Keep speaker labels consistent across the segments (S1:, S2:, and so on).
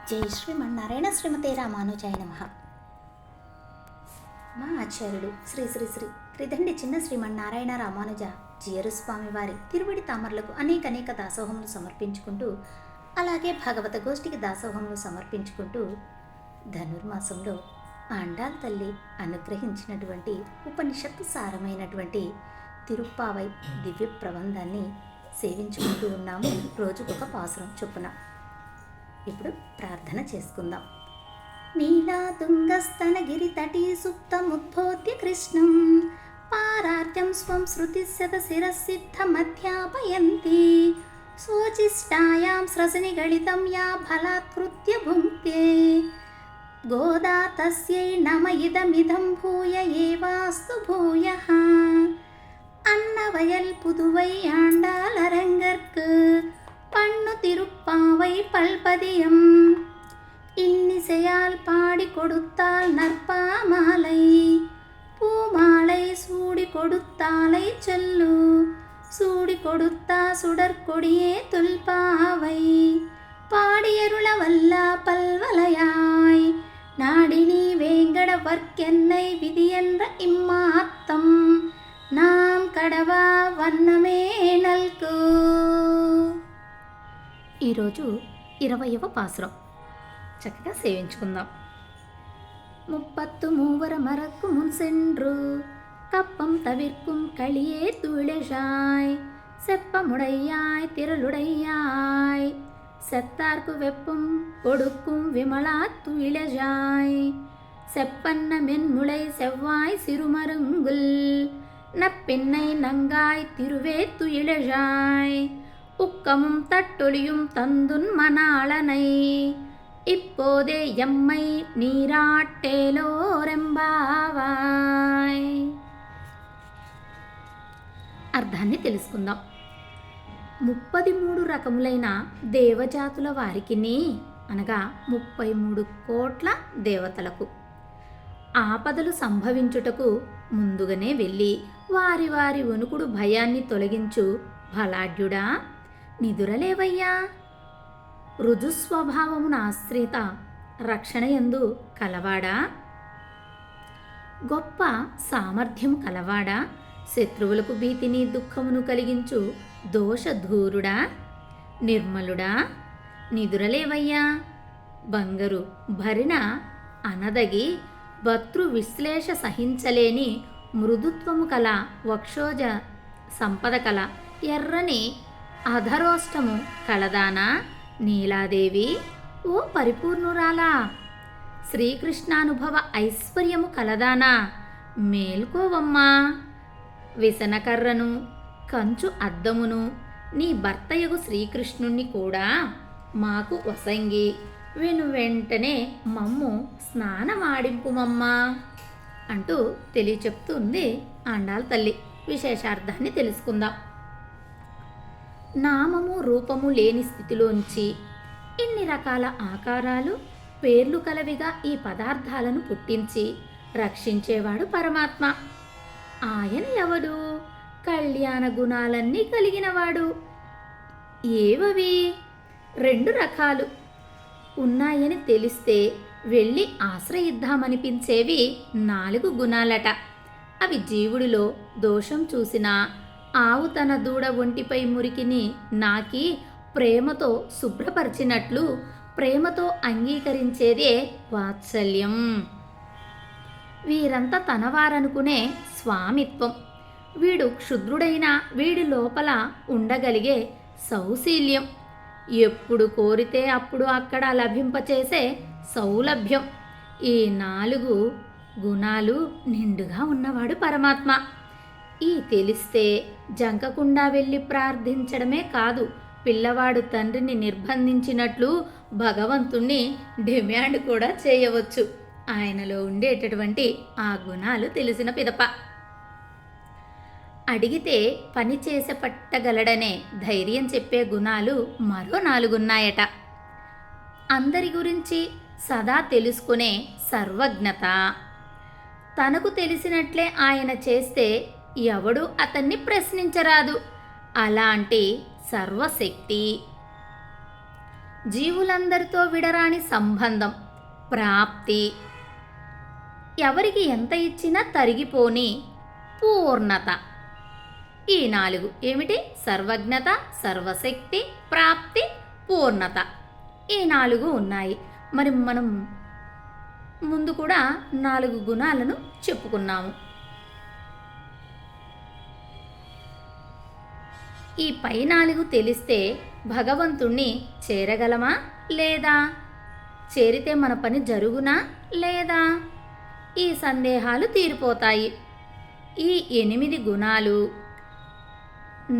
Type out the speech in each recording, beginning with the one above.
S1: జై శ్రీమన్నారాయణ శ్రీమతే రామానుజాయ నమః. మా ఆచార్యుడు శ్రీ శ్రీ శ్రీ త్రిదండి చిన్న శ్రీమన్నారాయణ రామానుజ జీయరు స్వామి వారి తిరువడి తామరలకు అనేక దాసోహములు సమర్పించుకుంటూ, అలాగే భాగవత గోష్ఠికి దాసోహములు సమర్పించుకుంటూ ధనుర్మాసంలో ఆండాల్ తల్లి అనుగ్రహించినటువంటి ఉపనిషత్తు సారమైనటువంటి తిరుప్పావై దివ్య ప్రబంధాన్ని సేవించుకుంటూ ఉన్నాము. రోజుకొక పాసురం చొప్పున. ఇప్పుడు ప్రార్థన చేసుకుందాం. నీలా తుంగస్తనగిరి తటీ సుప్తముద్బోధ్య కృష్ణం పారార్త్యం స్వం శృతి శతశిరసిద్ధమధ్యాపయంతి స్వోచిష్టాయాం స్రసని గళితం యా ఫలాత్కృత్య భుంక్తే గోదా తస్యై నమ ఇదమిదం భూయ ఏవాస్తు భూయః. అన్నవయల్ పుదువై ఆండాలరంగర్కు பண்ணு திருப்பாவை பல்பதியம் இன்னிசையால் பாடி கொடுத்தால் நற்பாமாலை பூமாலை சூடி கொடுத்தாலை சொல்லு சூடி கொடுத்தா சுடற்கொடியே தொல்பாவை பாடியருள வல்லா பல்வலையாய் நாடினி வேங்கடவர்க்கென்னை விதியென்ற இம்மாத்தம் நாம் கடவா వన్నమే నల్కు. ఈరోజు 20వ పాసురం చక్కగా సేవించుకుందాం. ముప్పత్తు మూవర మరకు మున్సెండ్రు కప్పం తవిర్க்கும் களியே துயிலெழாய் செப்பமுடையாய் திரளுடையாய் செத்தார்க்கு வெப்பம் கொடுக்கும் விமலா துயிலெழாய் செப்பன்ன மென்முளை செவ்வாய் சிறுமருங்குல் நப்பின்னை நங்காய் திருவே துயிலெழாய் உக்கமும் தட்டொலியும் தந்துன் மணாளனை இப்போதே எம்மை నీరాట్టేలోరెంబావాయ్. అర్థాన్ని తెలుసుకుందాం. 33 రకములైన దేవజాతుల వారికిని, అనగా 33 కోట్ల దేవతలకు ఆపదలు సంభవించుటకు ముందుగానే వెళ్ళి వారి వారి వణుకుడు భయాన్ని తొలగించు బలాఢ్యుడా, నిదురలేవయ్యా. రుజుస్వభావమున ఆశ్రిత రక్షణయందు కలవాడా, గొప్ప సామర్థ్యము కలవాడా, శత్రువులకు భీతిని దుఃఖమును కలిగించు దోషధూరుడా, నిర్మలుడా, నిదురలేవయ్యా. బంగరు భరిన అనదగి భర్తృ విశ్లేష సహించలేని మృదుత్వము కల వక్షోజ సంపద కల ఎర్రని అధరోష్టము కలదానా నీలాదేవి, ఓ పరిపూర్ణురాలా. శ్రీకృష్ణానుభవ ఐశ్వర్యము కలదానా, మేల్కోవమ్మా. విసనకర్రను కంచు అద్దమును నీ భర్తయగు శ్రీకృష్ణుణ్ణి కూడా మాకు వసంగి వెంటనే మమ్ము స్నానమాడింపుమమ్మా అంటూ తెలియచెప్తుంది ఆండాల్ తల్లి. విశేషార్థాన్ని తెలుసుకుందాం. నామము రూపము లేని స్థితిలోంచి ఇన్ని రకాల ఆకారాలు పేర్లు కలవిగా ఈ పదార్థాలను పుట్టించి రక్షించేవాడు పరమాత్మ. ఆయన ఎవడు? కళ్యాణ గుణాలన్నీ కలిగినవాడు. ఏవవి? 2 రకాలు ఉన్నాయని తెలిస్తే వెళ్ళి ఆశ్రయిద్దామనిపించేవి 4 గుణాలట. అవి జీవుడిలో దోషం చూసినా ఆవు తన దూడ ఒంటిపై మురికిని నాకి ప్రేమతో శుభ్రపరిచినట్లు ప్రేమతో అంగీకరించేదే వాత్సల్యం. వీరంతా తనవారనుకునే స్వామిత్వం. వీడు క్షుద్రుడైన వీడి లోపల ఉండగలిగే సౌశీల్యం. ఎప్పుడు కోరితే అప్పుడు అక్కడ లభింపచేసే సౌలభ్యం. ఈ 4 గుణాలు నిండుగా ఉన్నవాడు పరమాత్మ. ఈ తెలిస్తే జంకకుండా వెళ్ళి ప్రార్థించడమే కాదు, పిల్లవాడు తండ్రిని నిర్బంధించినట్లు భగవంతుణ్ణి డిమాండ్ కూడా చేయవచ్చు. ఆయనలో ఉండేటటువంటి ఆ గుణాలు తెలిసిన పిదప అడిగితే పని చేసి పట్టగలడనే ధైర్యం చెప్పే గుణాలు మరో 4 ఉన్నాయట. అందరి గురించి సదా తెలుసుకునే సర్వజ్ఞత, తనకు తెలిసినట్లే ఆయన చేస్తే ఎవడు అతన్ని ప్రశ్నించరాదు అలాంటి సర్వశక్తి, జీవులందరితో విడరాని సంబంధం, ప్రాప్తి, ఎవరికి ఎంత ఇచ్చినా తరిగిపోని పూర్ణత. ఈ 4 ఏమిటి? సర్వజ్ఞత, సర్వశక్తి, ప్రాప్తి, పూర్ణత. ఈ 4 ఉన్నాయి. మరి మనం ముందు కూడా 4 గుణాలను చెప్పుకున్నాము. ఈ పై 4 తెలిస్తే భగవంతుణ్ణి చేరగలమా లేదా? చేరితే మన పని జరుగునా లేదా? ఈ సందేహాలు తీరిపోతాయి. ఈ 8 గుణాలు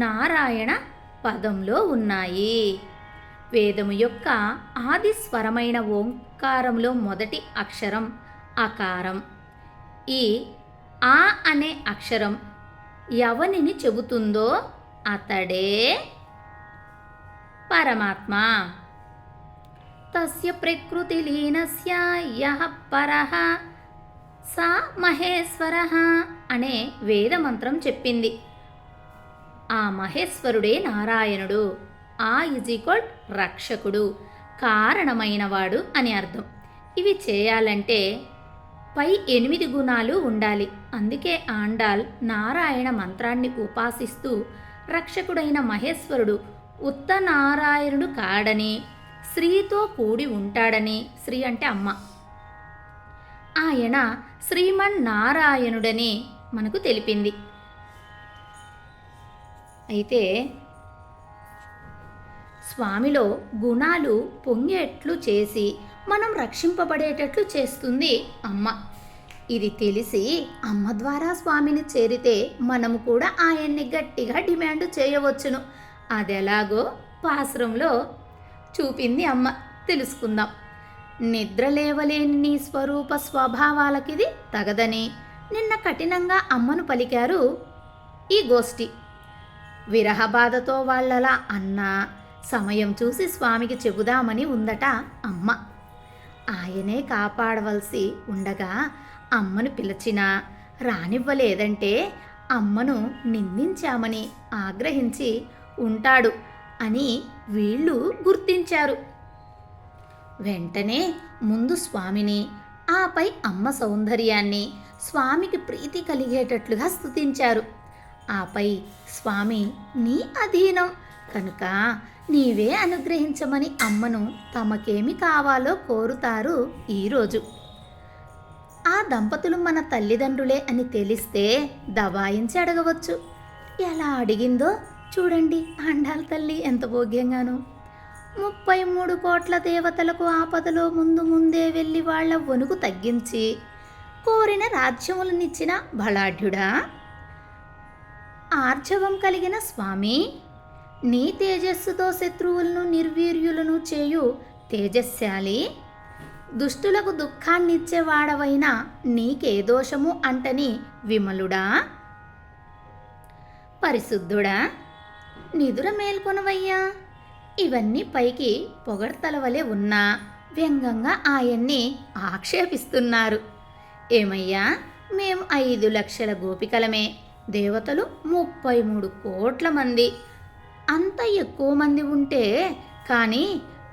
S1: నారాయణ పదంలో ఉన్నాయి. వేదము యొక్క ఆది స్వరమైన ఓంకారంలో మొదటి అక్షరం అకారం. ఈ ఆ అనే అక్షరం ఎవనిని చెబుతుందో అతడే పరమాత్మ. తస్య ప్రకృతి లీనస్య యః పరః సా మహేశ్వరః అనే వేదమంత్రం చెప్పింది. ఆ మహేశ్వరుడే నారాయణుడు. ఆ ఈజ్ రక్షకుడు, కారణమైనవాడు అని అర్థం. ఇవి చేయాలంటే పై 8 గుణాలు ఉండాలి. అందుకే ఆండాల్ నారాయణ మంత్రాన్ని ఉపాసిస్తూ రక్షకుడైన మహేశ్వరుడు ఉత్త నారాయణుడు కాడని, శ్రీతో కూడి ఉంటాడని, శ్రీ అంటే అమ్మ, ఆయన శ్రీమన్నారాయణుడని మనకు తెలిపింది. అయితే స్వామిలో గుణాలు పొంగేట్లు చేసి మనం రక్షింపబడేటట్లు చేస్తుంది అమ్మ. ఇది తెలిసి అమ్మ ద్వారా స్వామిని చేరితే మనము కూడా ఆయన్ని గట్టిగా డిమాండ్ చేయవచ్చును. అదెలాగో పాశ్రంలో చూపింది అమ్మ. తెలుసుకుందాం. నిద్ర లేవలేని నీ స్వరూప స్వభావాలకిది తగదని నిన్న కఠినంగా అమ్మను పలికారు ఈ గోష్ఠి. విరహబాధతో వాళ్ళలా అన్నా సమయం చూసి స్వామికి చెబుదామని ఉందట అమ్మ. ఆయనే కాపాడవలసి ఉండగా అమ్మను పిలిచినా రానివ్వలేదంటే అమ్మను నిందించామని ఆగ్రహించి ఉంటాడు అని వీళ్ళు గుర్తించారు. వెంటనే ముందు స్వామిని, ఆపై అమ్మ సౌందర్యాన్ని స్వామికి ప్రీతి కలిగేటట్లుగా స్తుతించారు. ఆపై స్వామి నీ అధీనం కనుక నీవే అనుగ్రహించమని అమ్మను తమకేమి కావాలో కోరుతారు ఈరోజు. ఆ దంపతులు మన తల్లిదండ్రులే అని తెలిస్తే దబాయించి అడగవచ్చు. ఎలా అడిగిందో చూడండి ఆండాళ్ళ తల్లి, ఎంత భోగ్యంగానో. 33 కోట్ల దేవతలకు ఆపదలో ముందే వెళ్ళి వాళ్ల వణుకు తగ్గించి కోరిన రాజ్యములనిచ్చిన బలాఢ్యుడా, ఆర్జవం కలిగిన స్వామి, నీ తేజస్సుతో శత్రువులను నిర్వీర్యులను చేయు తేజస్శాలి, దుష్టులకు దుఃఖాన్నిచ్చేవాడవైనా నీకే దోషము అంటని విమలుడా, పరిశుద్ధుడా, నిదుర మేల్కొనవయ్యా. ఇవన్నీ పైకి పొగడ్తల వలె ఉన్నా వ్యంగంగా ఆయన్ని ఆక్షేపిస్తున్నారు. ఏమయ్యా, మేము 5 లక్షల గోపికలమే, దేవతలు 33 కోట్ల మంది. అంత ఎక్కువ మంది ఉంటే కానీ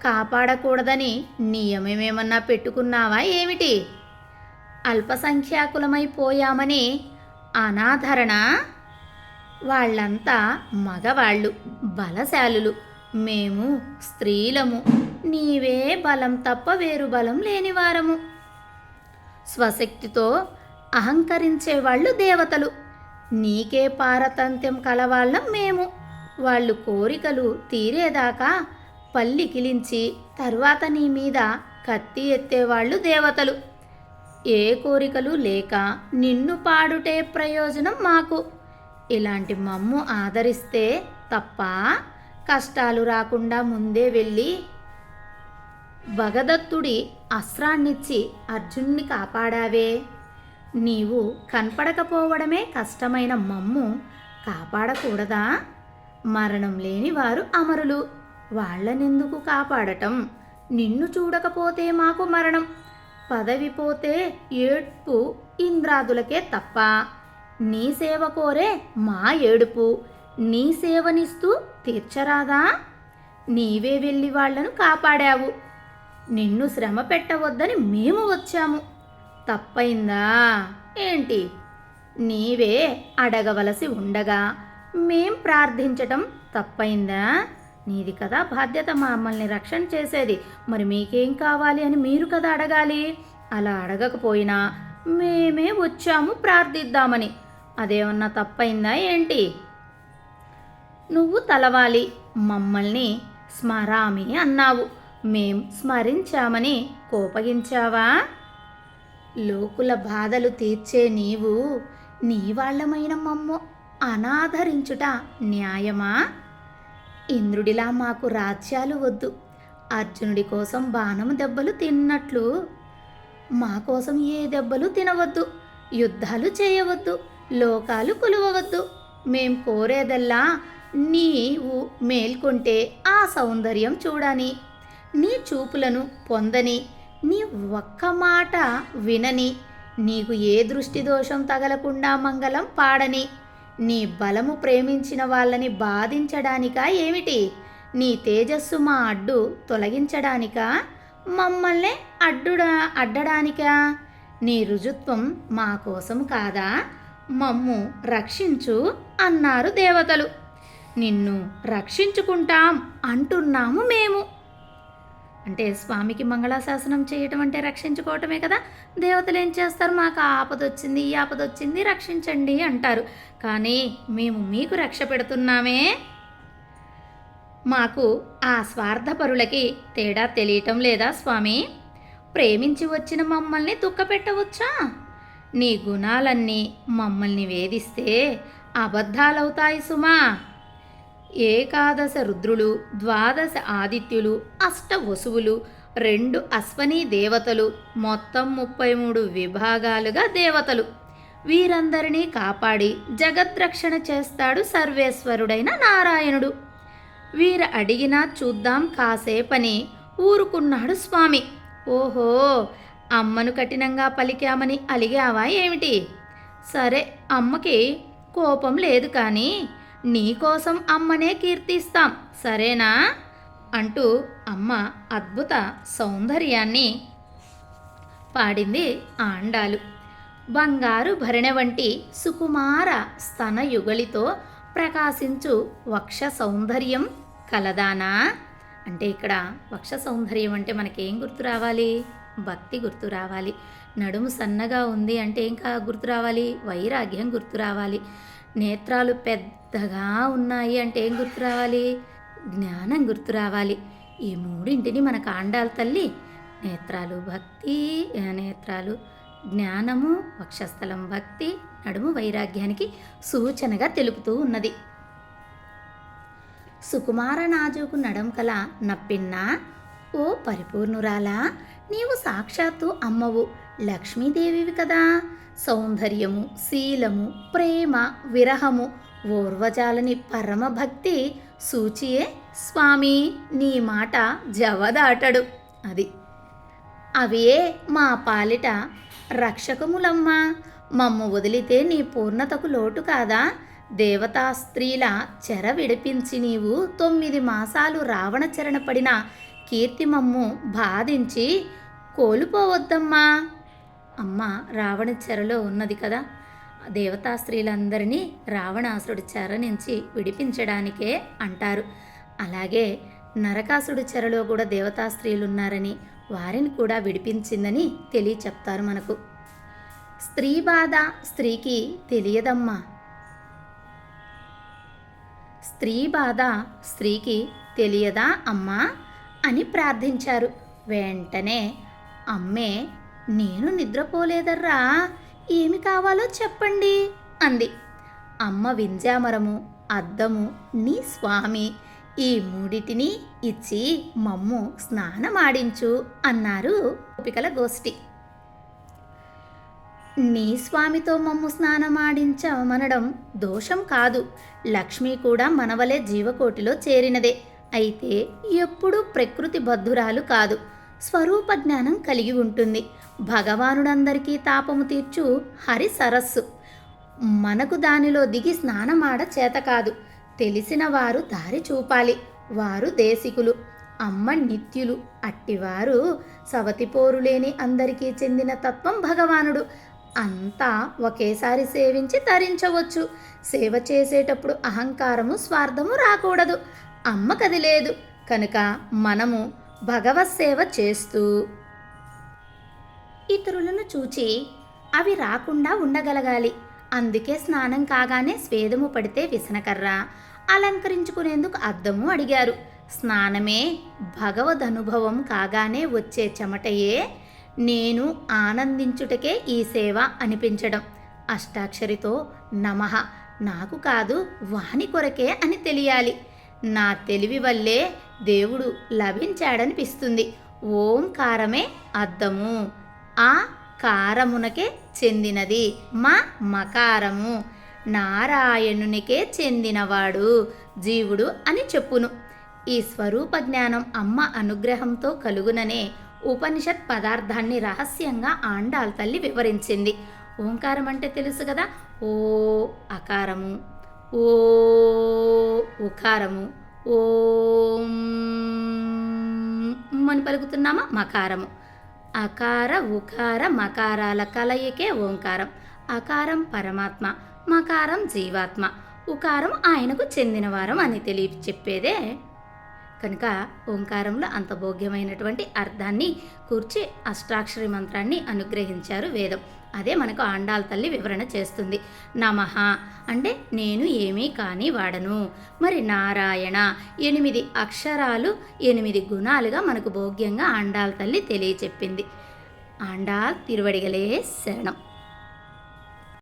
S1: కాపాడకూడదని నియమమేమన్నా పెట్టుకున్నావా ఏమిటి? అల్పసంఖ్యాకులమైపోయామని అనాదరణ? వాళ్ళంతా మగవాళ్ళు, బలశాలులు, మేము స్త్రీలము. నీవే బలం తప్ప వేరు బలం లేనివారము. స్వశక్తితో అహంకరించేవాళ్ళు దేవతలు, నీకే పారతంత్యం కలవాళ్ళం మేము. వాళ్ళు కోరికలు తీరేదాకా పల్లికిలించి తర్వాత నీ మీద కత్తి ఎత్తేవాళ్ళు దేవతలు. ఏ కోరికలు లేక నిన్ను పాడుటే ప్రయోజనం మాకు. ఇలాంటి మమ్ము ఆదరిస్తే తప్ప కష్టాలు రాకుండా ముందే వెళ్ళి భగదత్తుడి అస్త్రాన్నిచ్చి అర్జున్ని కాపాడావే. నీవు కనపడకపోవడమే కష్టమైన మమ్ము కాపాడకూడదా? మరణం లేని వారు అమరులు, వాళ్ళనెందుకు కాపాడటం? నిన్ను చూడకపోతే మాకు మరణం, పదవి పోతే ఏడ్పు ఇంద్రాదులకే తప్ప. నీ సేవ కోరే మా ఏడుపు నీ సేవనిస్తూ తీర్చరాదా? నీవే వెళ్ళి వాళ్లను కాపాడావు. నిన్ను శ్రమ పెట్టవద్దని మేము వచ్చాము. తప్పైందా ఏంటి? నీవే అడగవలసి ఉండగా మేం ప్రార్థించటం తప్పైందా? నీది కదా బాధ్యత మమ్మల్ని రక్షణ చేసేది. మరి మీకేం కావాలి అని మీరు కదా అడగాలి. అలా అడగకపోయినా మేమే వచ్చాము ప్రార్థిద్దామని. అదేమన్నా తప్పైందా ఏంటి? నువ్వు తలవాలి, మమ్మల్ని స్మరామి అన్నావు. మేం స్మరించామని కోపగించావా? లోకుల బాధలు తీర్చే నీవు నీ వాళ్ళమైన మమ్ము అనాదరించుట న్యాయమా? ఇంద్రుడిలా మాకు రాజ్యాలు వద్దు. అర్జునుడి కోసం బాణము దెబ్బలు తిన్నట్లు మా కోసం ఏ దెబ్బలు తినవద్దు. యుద్ధాలు చేయవద్దు. లోకాలు కొలువవద్దు. మేం కోరేదల్లా నీవు మేల్కొంటే ఆ సౌందర్యం చూడని, నీ చూపులను పొందని, నీ ఒక్క మాట వినని, నీకు ఏ దృష్టి దోషం తగలకుండా మంగళం పాడని, నీ బలము ప్రేమించిన వాళ్ళని బాధించడానికా ఏమిటి? నీ తేజస్సు మా అడ్డు తొలగించడానికా? మమ్మల్ని అడ్డడానికా? నీ రుజుత్వం మా కోసం కాదా? మమ్ము రక్షించు అన్నారు దేవతలు. నిన్ను రక్షించుకుంటాం అంటున్నాము మేము. అంటే స్వామికి మంగళాశాసనం చేయటం అంటే రక్షించుకోవటమే కదా. దేవతలు ఏం చేస్తారు? మాకు ఆపదొచ్చింది, ఈ ఆపదొచ్చింది, రక్షించండి అంటారు. కానీ మేము మీకు రక్ష పెడుతున్నామే. మాకు ఆ స్వార్థపరులకి తేడా తెలియటం లేదా స్వామి? ప్రేమించి వచ్చిన మమ్మల్ని దుఃఖపెట్టవచ్చా? నీ గుణాలన్నీ మమ్మల్ని వేధిస్తే అబద్ధాలవుతాయి సుమా. ఏకాదశ రుద్రులు, ద్వాదశ ఆదిత్యులు, అష్ట వసువులు, 2 అశ్వనీ దేవతలు, మొత్తం 33 విభాగాలుగా దేవతలు. వీరందరినీ కాపాడి జగద్రక్షణ చేస్తాడు సర్వేశ్వరుడైన నారాయణుడు. వీరు అడిగినా చూద్దాం కాసేపని ఊరుకున్నాడు స్వామి. ఓహో, అమ్మను కఠినంగా పలికామని అలిగావా ఏమిటి? సరే, అమ్మకి కోపం లేదు కానీ నీకోసం అమ్మనే కీర్తిస్తాం, సరేనా అంటూ అమ్మ అద్భుత సౌందర్యాన్ని పాడింది ఆండాలు. బంగారు భరణె వంటి సుకుమార స్తన యుగలితో ప్రకాశించు వక్ష సౌందర్యం కలదానా. అంటే ఇక్కడ వక్ష సౌందర్యం అంటే మనకేం గుర్తు రావాలి? భక్తి గుర్తు రావాలి. నడుము సన్నగా ఉంది అంటే ఇంకా గుర్తు రావాలి? వైరాగ్యం గుర్తు రావాలి. నేత్రాలు పెద్దగా ఉన్నాయి అంటే ఏం గుర్తు రావాలి? జ్ఞానం గుర్తు రావాలి. ఈ మూడింటిని మనకు ఆండాల తల్లి నేత్రాలు భక్తి, నేత్రాలు జ్ఞానము, వక్షస్థలం భక్తి, నడుము వైరాగ్యానికి సూచనగా తెలుపుతూ ఉన్నది. సుకుమార నాజుకు నడంకల నప్పిన్నా, ఓ పరిపూర్ణురాలా, నీవు సాక్షాత్తు అమ్మవు, లక్ష్మీదేవివి కదా. సౌందర్యము, శీలము, ప్రేమ, విరహము, ఓర్వజాలని పరమభక్తి సూచియే స్వామి నీ మాట జవదాటడు. అది అవే మా పాలిట రక్షకములమ్మా. మమ్ము వదిలితే నీ పూర్ణతకు లోటు కాదా? దేవతా స్త్రీల చెర విడిపించి నీవు 9 మాసాలు రావణ చెరణ పడిన కీర్తి మమ్ము బాధించి కోల్పోవద్దమ్మా. అమ్మ రావణ చెరలో ఉన్నది కదా. దేవతా స్త్రీలందరినీ రావణాసుడి చెర నుంచి విడిపించడానికే అంటారు. అలాగే నరకాసుడి చెరలో కూడా దేవతా స్త్రీలు ఉన్నారని, వారిని కూడా విడిపించిందని చెప్తారు మనకు. స్త్రీ బాధ స్త్రీకి తెలియదమ్మా. స్త్రీ బాధ స్త్రీకి తెలియదా అమ్మా అని ప్రార్థించారు. వెంటనే అమ్మే, నేను నిద్రపోలేదర్రా, ఏమి కావాలో చెప్పండి అంది. అమ్మ వింజామరము, అద్దము, నీ స్వామి ఈ మూడిటిని ఇచ్చి మమ్ము స్నానమాడించు అన్నారు గోపికల గోష్ఠి. నీ స్వామితో మమ్ము స్నానమాడించమనడం దోషం కాదు. లక్ష్మి కూడా మనవలే జీవకోటిలో చేరినదే. అయితే ఎప్పుడూ ప్రకృతి బద్ధురాలు కాదు. స్వరూప జ్ఞానం కలిగి ఉంటుంది. భగవానుడందరికీ తాపము తీర్చు హరి సరస్సు. మనకు దానిలో దిగి స్నానమాడ చేత కాదు. తెలిసిన వారు దారి చూపాలి. వారు దేశికులు, అమ్మ నిత్యులు. అట్టివారు సవతిపోరు లేని అందరికీ చెందిన తత్వం భగవానుడు. అంతా ఒకేసారి సేవించి తరించవచ్చు. సేవ చేసేటప్పుడు అహంకారము స్వార్థము రాకూడదు. అమ్మకది లేదు కనుక మనము భగవత్ సేవ చేస్తూ ఇతరులను చూచి అవి రాకుండా ఉండగలగాలి. అందుకే స్నానం కాగానే స్వేదము పడితే విసనకర్ర, అలంకరించుకునేందుకు అద్దము అడిగారు. స్నానమే భగవదనుభవం కాగానే వచ్చే చెమటయే నేను ఆనందించుటకే ఈ సేవ అనిపించడం. అష్టాక్షరితో నమః నాకు కాదు వాని కొరకే అని తెలియాలి. నా తెలివి వల్లే దేవుడు లభించాడనిపిస్తుంది. ఓంకారమే అద్దము, ఆ కారమునకే చెందినది, మా మకారము నారాయణునికే చెందినవాడు జీవుడు అని చెప్పును. ఈ స్వరూప జ్ఞానం అమ్మ అనుగ్రహంతో కలుగుననే ఉపనిషత్ పదార్థాన్ని రహస్యంగా ఆండాళ్ తల్లి వివరించింది. ఓంకారం అంటే తెలుసు కదా, ఓ అకారము, ఓ ఉకారము, ఓం అని పలుకుతున్నామా మకారము. అకార ఉకార మకారాల కలయికే ఓంకారం. అకారం పరమాత్మ, మకారం జీవాత్మ, ఉకారం ఆయనకు చెందినవారం అని చెప్పేదే కనుక ఓంకారంలో అంత భోగ్యమైనటువంటి అర్థాన్ని కూర్చి అష్టాక్షరి మంత్రాన్ని అనుగ్రహించారు వేదం. అదే మనకు ఆండాళ్ తల్లి వివరణ చేస్తుంది. నమః అంటే నేను ఏమీ కాని వాడను. మరి నారాయణ 8 అక్షరాలు 8 గుణాలుగా మనకు భోగ్యంగా ఆండాళ్ తల్లి తెలియచెప్పింది. ఆండాళ్ తిరువడిగలే శరణం.